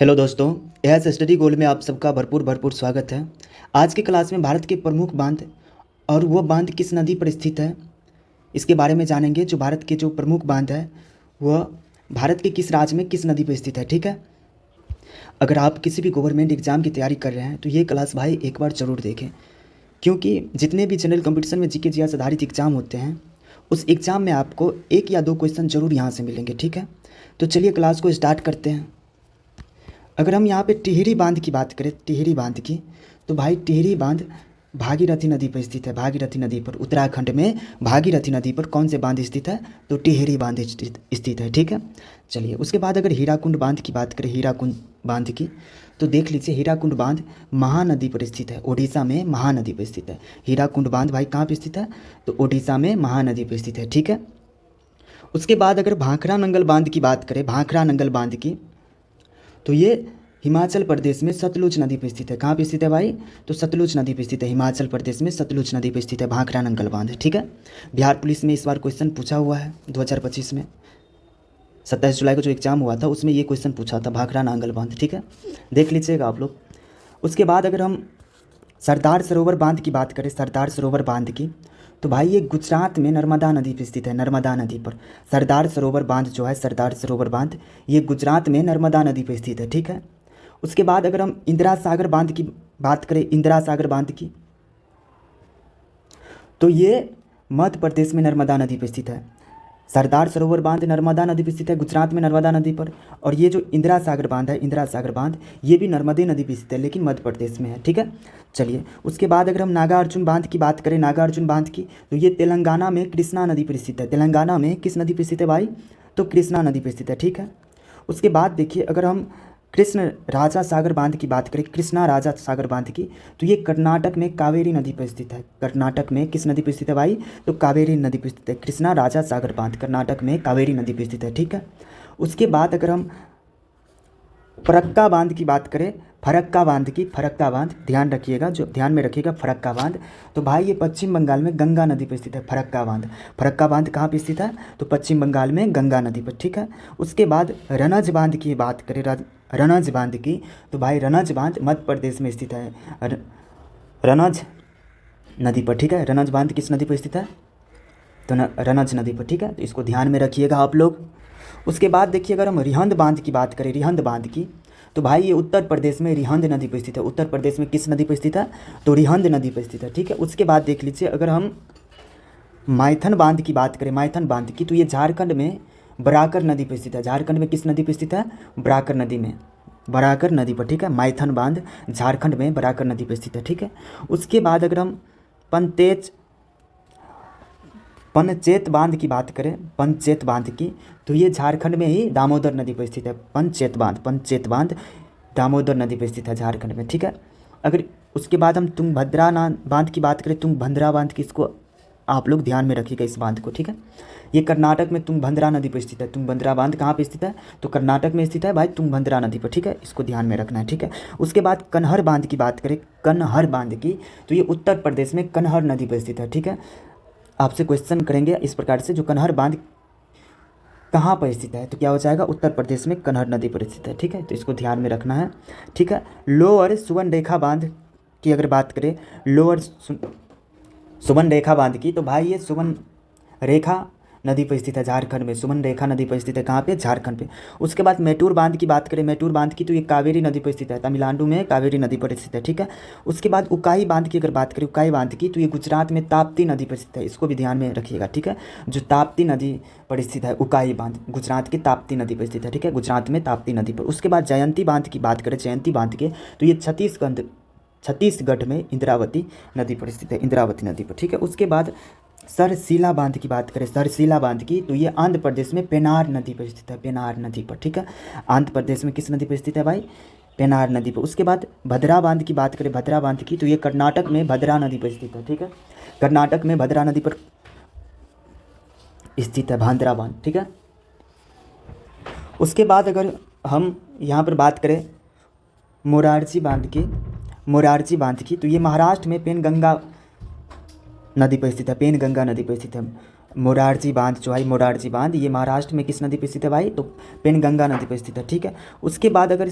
Hello दोस्तों, as study gold में आप सबका भरपूर भरपूर स्वागत है। आज की क्लास में भारत के प्रमुख बांध और वह बांध किस नदी पर स्थित है इसके बारे में जानेंगे। जो भारत के जो प्रमुख बांध है वह भारत के किस राज्य में किस नदी पर स्थित है। ठीक है, अगर आप किसी भी गवर्नमेंट एग्ज़ाम की तैयारी कर रहे हैं तो ये क्लास भाई एक बार ज़रूर देखें, क्योंकि जितने भी जनरल कंपटीशन में जीके जीएस आधारित एग्ज़ाम होते हैं उस एग्ज़ाम में आपको एक या दो क्वेश्चन ज़रूर यहाँ से मिलेंगे। ठीक है, तो चलिए क्लास को स्टार्ट करते हैं। अगर हम यहाँ पे टिहरी बांध की बात करें, टिहरी बांध की, तो भाई टिहरी बांध भागीरथी नदी पर स्थित है। भागीरथी नदी पर, उत्तराखंड में भागीरथी नदी पर कौन से बांध स्थित है? तो टिहरी बांध स्थित है। ठीक है, चलिए उसके बाद अगर हीराकुंड बांध की बात करें, हीराकुंड बांध की, तो देख लीजिए हीराकुंड बांध महानदी पर स्थित है। ओडिशा में महानदी पर स्थित है। हीराकुंड बांध भाई कहाँ पर स्थित है? तो ओडिशा में महानदी पर स्थित है। ठीक है, उसके बाद अगर भाखड़ा नंगल बांध की बात करें, भाखड़ा नंगल बांध की, तो ये हिमाचल प्रदेश में सतलुज नदी पर स्थित है। कहाँ पे स्थित है भाई? तो सतलुज नदी पर स्थित है। हिमाचल प्रदेश में सतलुज नदी पर स्थित है भाखड़ा नंगल बांध। ठीक है, बिहार पुलिस में इस बार क्वेश्चन पूछा हुआ है 2025 में। 27 जुलाई को जो एग्ज़ाम हुआ था उसमें ये क्वेश्चन पूछा था, भाखड़ा नांगल बांध। ठीक है, देख लीजिएगा आप लोग। उसके बाद अगर हम सरदार सरोवर बांध की बात करें, सरदार सरोवर बांध की, तो भाई ये गुजरात में नर्मदा नदी पर स्थित है। नर्मदा नदी पर सरदार सरोवर बांध जो है, सरदार सरोवर बांध, ये गुजरात में नर्मदा नदी पर स्थित है। ठीक है, उसके बाद अगर हम इंदिरा सागर बांध की बात करें, इंदिरा सागर बांध की, तो ये मध्य प्रदेश में नर्मदा नदी पर स्थित है। सरदार सरोवर बांध नर्मदा नदी पर स्थित है, गुजरात में नर्मदा नदी पर। और ये जो इंदिरा सागर बांध है, इंदिरा सागर बांध, ये भी नर्मदे नदी पर स्थित है, लेकिन मध्य प्रदेश में है। ठीक है, चलिए उसके बाद अगर हम नागार्जुन बांध की बात करें, नागार्जुन बांध की, तो ये तेलंगाना में कृष्णा नदी पर स्थित है। तेलंगाना में किस नदी पर स्थित है भाई? तो कृष्णा नदी पर स्थित है। ठीक है, उसके बाद देखिए अगर हम कृष्ण राजा सागर बांध की बात करें, कृष्णा राजा सागर बांध की, तो ये कर्नाटक में कावेरी नदी पर स्थित है। कर्नाटक में किस नदी पर स्थित है भाई? तो कावेरी नदी पर स्थित है। कृष्णा राजा सागर बांध कर्नाटक में कावेरी नदी पर स्थित है। ठीक है, उसके बाद अगर हम फरक्का बांध की बात करें, फरक्का बांध की, फरक्का बांध ध्यान रखिएगा, जो ध्यान में रखिएगा फरक्का बांध, तो भाई ये पश्चिम बंगाल में गंगा नदी पर स्थित है। फरक्का बांध, फरक्का बांध कहाँ पर स्थित है? तो पश्चिम बंगाल में गंगा नदी पर। ठीक है, उसके बाद रनज बांध की बात करें, रनज बांध की, तो भाई रनज बांध मध्य प्रदेश में स्थित है, रनज नदी पर। ठीक है, रनज बांध किस नदी पर स्थित है? तो रनज नदी पर। ठीक है, तो इसको ध्यान में रखिएगा आप लोग। उसके बाद देखिए अगर हम रिहंद बांध की बात करें, रिहंद बांध की, तो भाई ये उत्तर प्रदेश में रिहंद नदी पर स्थित है। उत्तर प्रदेश में किस नदी पर स्थित है? तो रिहंद नदी पर स्थित है। ठीक है, उसके बाद देख लीजिए अगर हम माइथन बांध की बात करें, माइथन बांध की, तो ये झारखंड में बराकर नदी पर स्थित है। झारखंड में किस नदी पर स्थित है? बराकर नदी में, बराकर नदी पर। ठीक है, माइथन बांध झारखंड में बराकर नदी पर स्थित है। ठीक है, उसके बाद अगर हम पनचेत बांध की बात करें, पनचेत बांध की, तो ये झारखंड में ही दामोदर नदी पर स्थित है। पंचेत बांध, पंचेत बांध दामोदर नदी पर स्थित है झारखंड में। ठीक है, अगर उसके बाद हम तुंगभद्रा बांध की बात करें, तुंगभद्रा बांध की, इसको आप लोग ध्यान में रखिएगा इस बांध को। ठीक है, ये कर्नाटक में तुंगभद्रा नदी पर स्थित है। तुंगभद्रा बांध कहाँ पर स्थित है? तो कर्नाटक में स्थित है भाई, तुंगभद्रा नदी पर। ठीक है, इसको ध्यान में रखना है। ठीक है, उसके बाद कन्हर बांध की बात करें, कन्हर बांध की, तो ये उत्तर प्रदेश में कन्हर नदी पर स्थित है। ठीक है, आपसे क्वेश्चन करेंगे इस प्रकार से, जो कन्हर बांध कहाँ पर स्थित है? तो क्या हो जाएगा? उत्तर प्रदेश में कन्हर नदी पर स्थित है। ठीक है, तो इसको ध्यान में रखना है। ठीक है, लोअर सुवर्णरेखा बांध की अगर बात करें, लोअर सुवर्णरेखा बांध की, तो भाई ये सुवर्णरेखा नदी पर स्थित है झारखंड में। सुवर्णरेखा नदी पर स्थित है कहाँ पे? झारखंड पे। उसके बाद मेटूर बांध की बात करें, मेटूर बांध की, तो ये कावेरी नदी पर स्थित है। तमिलनाडु में कावेरी नदी पर स्थित है। ठीक है, उसके बाद उकाई बांध की अगर बात करें, उकाई बांध की, तो ये गुजरात में ताप्ती नदी पर स्थित है। इसको भी ध्यान में रखिएगा। ठीक है, जो ताप्ती नदी पर स्थित है, उकाई बांध गुजरात की ताप्ती नदी पर स्थित है। ठीक है, गुजरात में ताप्ती नदी पर। उसके बाद जयंती बांध की बात करें, जयंती बांध के, तो ये छत्तीसगढ़ में इंद्रावती नदी पर स्थित है, इंद्रावती नदी पर। ठीक है, उसके बाद सरसीला बांध की बात करें, सरसीला बांध की, तो ये आंध्र प्रदेश में पेनार नदी पर स्थित है, पेनार नदी पर। ठीक है, आंध्र प्रदेश में किस नदी पर स्थित है भाई? पेनार नदी पर। उसके बाद भद्रा बांध की बात करें, भद्रा बांध की, तो ये कर्नाटक में भद्रा नदी पर स्थित है। ठीक है, कर्नाटक में भद्रा नदी पर स्थित है भाद्रा बांध। ठीक है, उसके बाद अगर हम यहाँ पर बात करें मोरारजी बांध की, मोरारजी बांध की, तो ये महाराष्ट्र में पेनगंगा नदी पर स्थित है, पेनगंगा नदी पर स्थित है। मोरारजी बांध जो है, मोरारजी बांध, ये महाराष्ट्र में किस नदी पर स्थित है भाई? तो पेनगंगा नदी पर स्थित है। ठीक है, उसके बाद अगर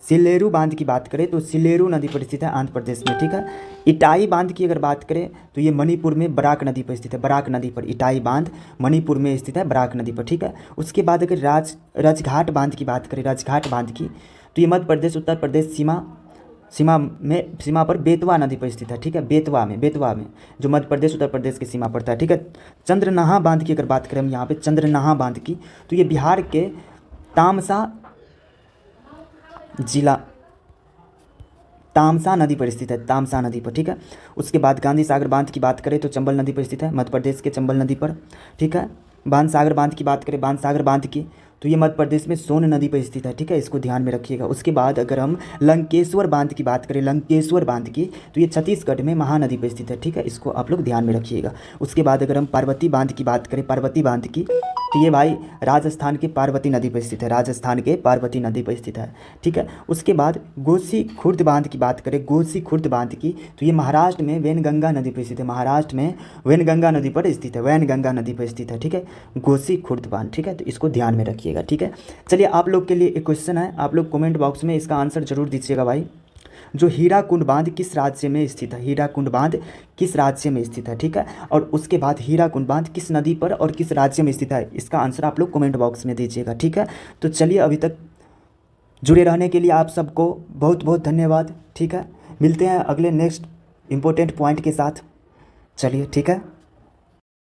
सिल्लेरू बांध की बात करें तो सिल्लेरू नदी पर स्थित है आंध्र प्रदेश में, ठीक है। इटाई बांध की अगर बात करें तो ये मणिपुर में बराक नदी पर स्थित है, बराक नदी पर इटाई बांध मणिपुर में स्थित है, बराक नदी पर, ठीक है। उसके बाद अगर राजघाट बांध की बात करें, राजघाट बांध की, तो ये मध्य प्रदेश उत्तर प्रदेश सीमा पर बेतवा नदी पर स्थित है, ठीक है। बेतवा में जो मध्य प्रदेश उत्तर प्रदेश की सीमा पड़ता है, ठीक है। चंद्रनाहा बांध की अगर बात करें हम यहाँ पे चंद्रनाहा बांध की, तो ये बिहार के तामसा जिला तामसा नदी पर स्थित है, तामसा नदी पर, ठीक है। उसके बाद गांधी सागर बांध की बात करें तो चंबल नदी पर स्थित है, मध्य प्रदेश के चंबल नदी पर, ठीक है। बाणसागर बांध की बात करें, बाणसागर बांध की, तो ये मध्य प्रदेश में सोन नदी पर स्थित है, ठीक है। इसको ध्यान में रखिएगा। उसके बाद अगर हम लंकेश्वर बांध की बात करें, लंकेश्वर बांध की, तो ये छत्तीसगढ़ में महानदी पर स्थित है, ठीक है। इसको आप लोग ध्यान में रखिएगा। उसके बाद अगर हम पार्वती बांध की बात करें, पार्वती बांध की, तो ये भाई राजस्थान के पार्वती नदी पर स्थित है, राजस्थान के पार्वती नदी पर स्थित है, ठीक है। उसके बाद गोसी खुर्द बांध की बात करें, गोसी खुर्द बांध की, तो ये महाराष्ट्र में वैनगंगा नदी पर स्थित है, महाराष्ट्र में वैनगंगा नदी पर स्थित है, वैनगंगा नदी पर स्थित है, ठीक है। गोसी खुर्द बांध, ठीक है। तो इसको ध्यान में रखिएगा, ठीक है। चलिए आप लोग के लिए एक क्वेश्चन है, आप लोग कमेंट बॉक्स में इसका आंसर जरूर दीजिएगा भाई। जो हीराकुंड बांध किस राज्य में स्थित है, हीराकुंड बांध किस राज्य में स्थित है, ठीक है। और उसके बाद हीराकुंड बांध किस नदी पर और किस राज्य में स्थित है, इसका आंसर आप लोग कमेंट बॉक्स में दीजिएगा, ठीक है। तो चलिए अभी तक जुड़े रहने के लिए आप सबको बहुत बहुत धन्यवाद, ठीक है। मिलते हैं अगले नेक्स्ट इंपॉर्टेंट पॉइंट के साथ, चलिए ठीक है।